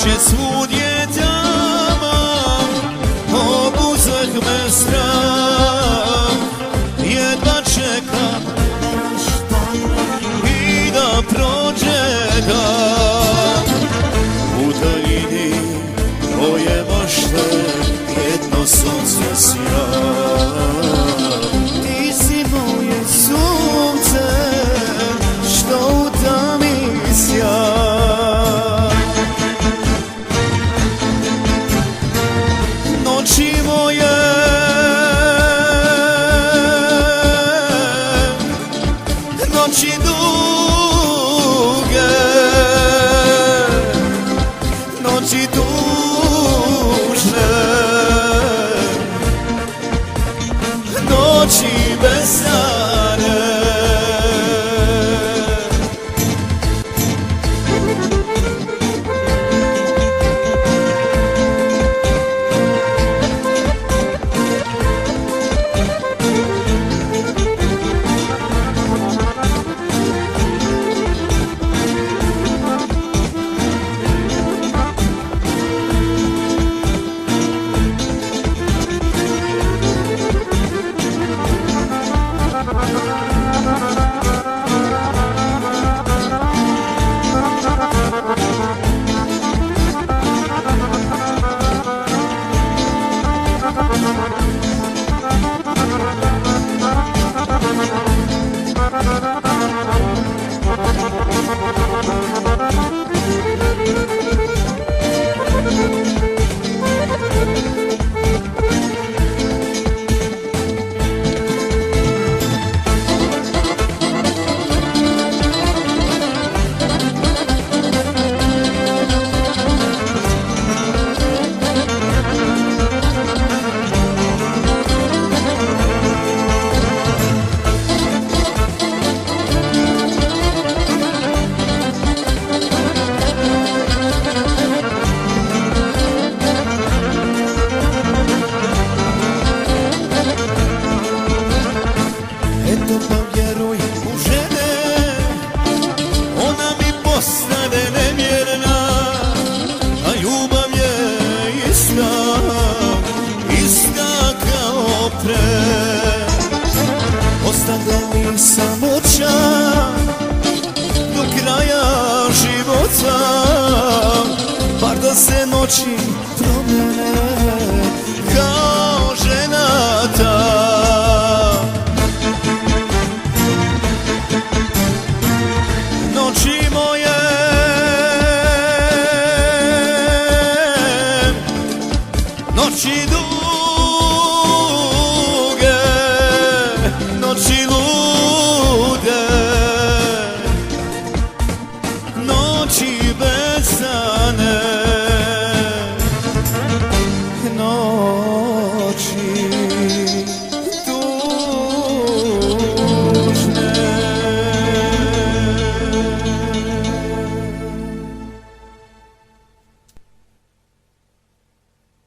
že svud je tama, obuzeh me strah, jedva čekam i da prođe dan. U daljini moje mašte jedno sunce sja. Ti si moje sunce što u tami sja. Noći moje, noći duge, noći tužne, noći bez sane. Eto pa vjeruj u žene, ona mi postane nevjerna, a ljubav je ista, ista kao pre. Ostavlja mi samoćan do kraja života, bar da se noći promene kao žena ta. Noći moje, noći duge, noći luge.